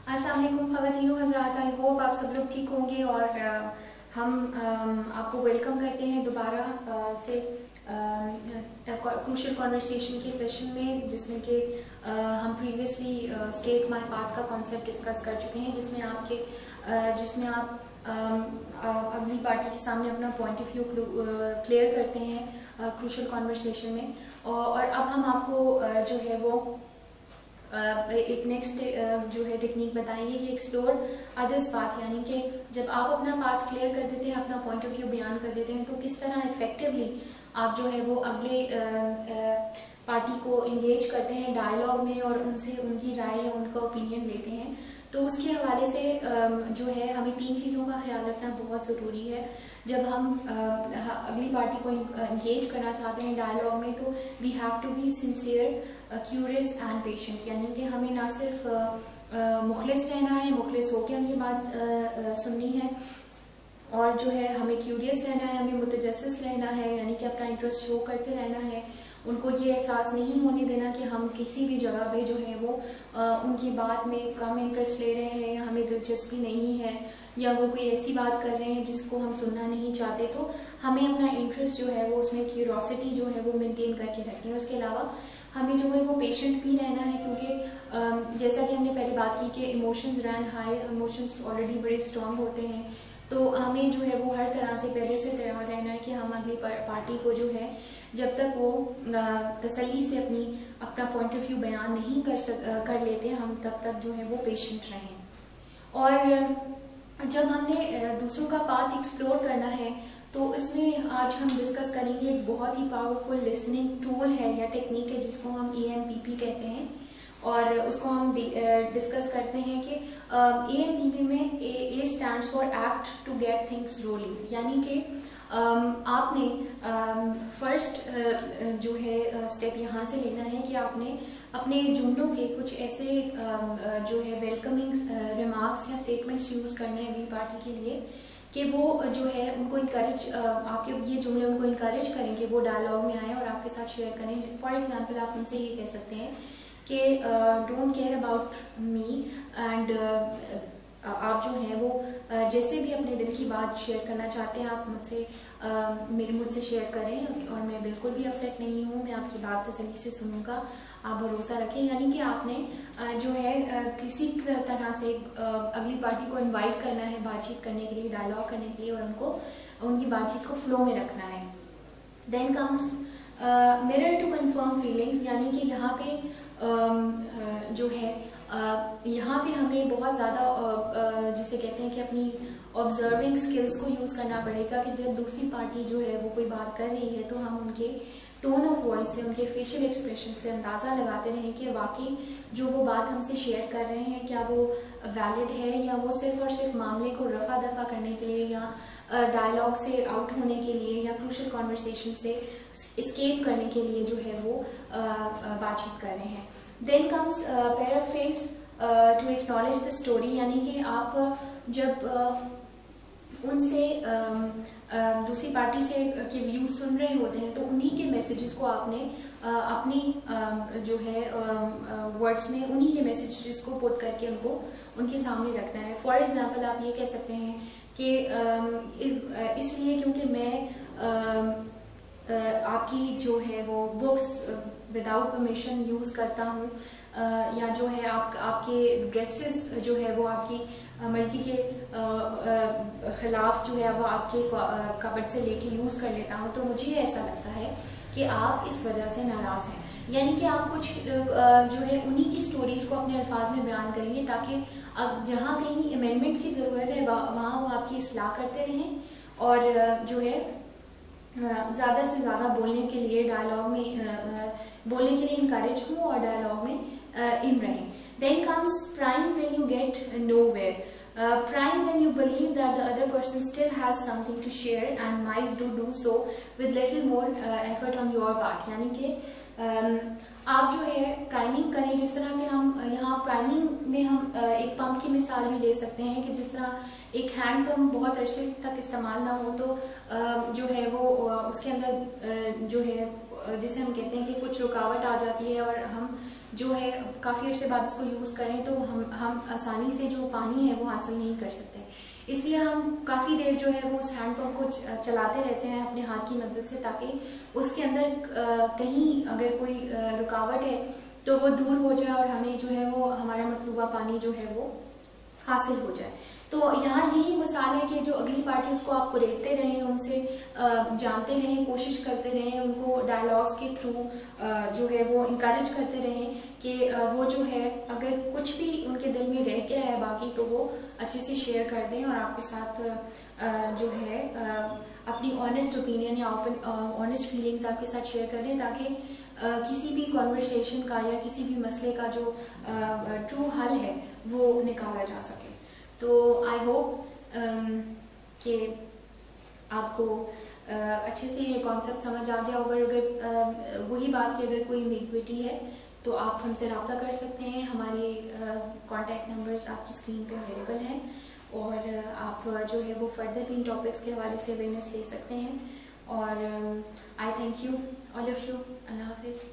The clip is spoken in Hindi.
अस्सलाम वालेकुम ख़वातीनो हज़रात, आई होप आप सब लोग ठीक होंगे और हम आपको वेलकम करते हैं दोबारा से क्रूशियल कॉन्वर्सेशन के सेशन में, जिसमें कि हम प्रीवियसली स्टेट माय पाथ का कॉन्सेप्ट डिस्कस कर चुके हैं, जिसमें आप अगली पार्टी के सामने अपना पॉइंट ऑफ व्यू क्लियर करते हैं क्रूशियल कॉन्वर्सेशन में। और अब हम आपको जो है वो एक नेक्स्ट जो है टेक्निक बताएंगे कि एक्सप्लोर अदर्स पाथ, यानी कि जब आप अपना पाथ क्लियर कर देते हैं, अपना पॉइंट ऑफ व्यू बयान कर देते हैं, तो किस तरह इफेक्टिवली आप जो है वो अगले पार्टी को इंगेज करते हैं डायलॉग में और उनसे उनकी राय या उनका ओपिनियन लेते हैं। तो उसके हवाले से जो है हमें 3 चीज़ों का ख्याल रखना बहुत ज़रूरी है। जब हम अगली पार्टी को इंगेज करना चाहते हैं डायलॉग में, तो we have to be sincere, curious and patient, यानी कि हमें ना सिर्फ मुखलिस रहना है, मुखलिस होकर उनकी बात सुननी है, और जो है हमें क्यूरियस रहना है, हमें मुतजस्सिस रहना है, यानी कि अपना इंटरेस्ट शो करते रहना है। उनको ये एहसास नहीं होने देना कि हम किसी भी जगह पे जो है वो उनकी बात में कम इंटरेस्ट ले रहे हैं या हमें दिलचस्पी नहीं है, या वो कोई ऐसी बात कर रहे हैं जिसको हम सुनना नहीं चाहते। तो हमें अपना इंटरेस्ट जो है वो उसमें क्यूरोसिटी जो है वो मेंटेन करके रखनी है। उसके अलावा हमें जो है वो पेशेंट भी रहना है, क्योंकि जैसा कि हमने पहले बात की कि emotions run high, emotions already बड़े स्ट्रॉन्ग होते हैं, तो हमें जो है वो हर तरह से पहले से तैयार रहना है कि हम अगली पार्टी को जो है जब तक वो तसल्ली से अपना पॉइंट ऑफ व्यू बयान नहीं कर लेते, हम तब तक जो है वो पेशेंट रहें। और जब हमने दूसरों का पाथ एक्सप्लोर करना है, तो इसमें आज हम डिस्कस करेंगे एक बहुत ही पावरफुल लिसनिंग टूल है या टेक्निक है, जिसको हम EMPP कहते हैं। और उसको हम डिस्कस करते हैं कि EMPP में A stands for act to get things rolling, यानी कि आपने फर्स्ट जो है स्टेप यहाँ से लेना है कि आपने अपने जुमलों के कुछ ऐसे जो है वेलकमिंग रिमार्क्स या स्टेटमेंट्स यूज़ करने हैं अगली पार्टी के लिए कि वो जो है उनको इनकरेज, आपके ये जुमले उनको इनकरेज करें कि वो डायलॉग में आए और आपके साथ शेयर करें। फॉर एग्जांपल आप उनसे ये कह सकते हैं कि don't care about me, and आप जो हैं वो जैसे भी अपने दिल की बात शेयर करना चाहते हैं, आप मुझसे शेयर करें, और मैं बिल्कुल भी अपसेट नहीं हूँ, मैं आपकी बात तसल्ली से सुनूंगा, आप भरोसा रखें। यानी कि आपने जो है किसी तरह से अगली पार्टी को इनवाइट करना है बातचीत करने के लिए, डायलॉग करने के लिए, और उनकी बातचीत को फ्लो में रखना है। Then comes mirror to confirm feelings, यानी कि यहाँ पे जो है यहाँ पे हमें बहुत ज़्यादा जिसे कहते हैं कि अपनी ऑब्जर्विंग स्किल्स को यूज़ करना पड़ेगा कि जब दूसरी पार्टी जो है वो कोई बात कर रही है, तो हम उनके टोन ऑफ वॉइस से, उनके फेशियल एक्सप्रेशन से अंदाज़ा लगाते रहें कि वाकई जो वो बात हमसे शेयर कर रहे हैं क्या वो वैलिड है, या वो सिर्फ और सिर्फ मामले को रफा दफा करने के लिए, या डायलॉग से आउट होने के लिए, या क्रूशियल कॉन्वर्सेशन से एस्केप करने के लिए जो है वो बातचीत कर रहे हैं। Then comes paraphrase to acknowledge the story, यानी कि आप जब उनसे दूसरी पार्टी से के व्यूज सुन रहे होते हैं, तो उन्हीं के मैसेजेस को आपने अपनी जो है वर्ड्स में उन्हीं के मैसेजेस को पुट करके उनके सामने रखना है। फॉर एग्जांपल आप ये कह सकते हैं कि इसलिए क्योंकि मैं आपकी जो है वो बुक्स विदाउट परमिशन यूज़ करता हूँ, या जो है आपके ड्रेसेस जो है वो आपकी मर्ज़ी के ख़िलाफ़ जो है वो आपके कबर्ड से लेके यूज़ कर लेता हूँ, तो मुझे ऐसा लगता है कि आप इस वजह से नाराज़ हैं। यानी कि आप कुछ जो है उन्हीं की स्टोरीज़ को अपने अल्फाज में बयान करेंगे, ताकि अब जहाँ कहीं अमेंडमेंट की ज़रूरत है वहाँ वो आपकी इस्लाह करते रहें, और जो है ज़्यादा से ज़्यादा बोलने के लिए डायलॉग में बोलने के लिए इनकरेज हूँ और डायलॉग में इन रहें। Then comes prime when you get nowhere, prime when you believe that the other person still has something to share and might do so with little more effort on your part, यानी कि आप जो है प्राइमिंग करें, जिस तरह से हम यहाँ प्राइमिंग में हम एक पंप की मिसाल भी ले सकते हैं कि जिस तरह एक हैंड पंप बहुत अरसे तक इस्तेमाल ना हो, तो जो है वो उसके अंदर जो है जिसे हम कहते हैं कि कुछ रुकावट आ जाती है और हम जो है काफ़ी अर्से बाद उसको यूज़ करें तो हम आसानी से जो पानी है वो हासिल नहीं कर सकते। इसलिए हम काफ़ी देर जो है वो उस हैंडपम्प को चलाते रहते हैं अपने हाथ की मदद से, ताकि उसके अंदर कहीं अगर कोई रुकावट है तो वो दूर हो जाए और हमें जो है वो हमारा मतलूबा पानी जो है वो हासिल हो जाए। तो यहाँ यही मिसाल है कि जो अगली पार्टी उसको आप कुरेदते रहें, उनसे जानते रहें, कोशिश करते रहें, उनको डायलॉग्स के थ्रू जो है वो इनकरेज करते रहें कि वो जो है अगर कुछ भी उनके दिल में रह गया है बाकी तो वो अच्छे से शेयर कर दें और आपके साथ जो है अपनी ऑनेस्ट ओपिनियन या ऑनेस्ट फीलिंग्स आपके साथ शेयर कर दें, ताकि किसी भी कॉन्वर्सेशन का या किसी भी मसले का जो ट्रू हल है वो निकाला जा सके। तो आई होप कि आपको अच्छे से ये कॉन्सेप्ट समझ आ गया होगा। अगर वही बात कि अगर कोई एम्बिग्विटी है तो आप हमसे रब्ता कर सकते हैं। हमारे कॉन्टैक्ट नंबर्स आपकी स्क्रीन पे अवेलेबल हैं और आप जो है वो फर्दर भी इन टॉपिक्स के हवाले से अवेयरनेस ले सकते हैं। और I thank you all of you. अल्लाह हाफिज़।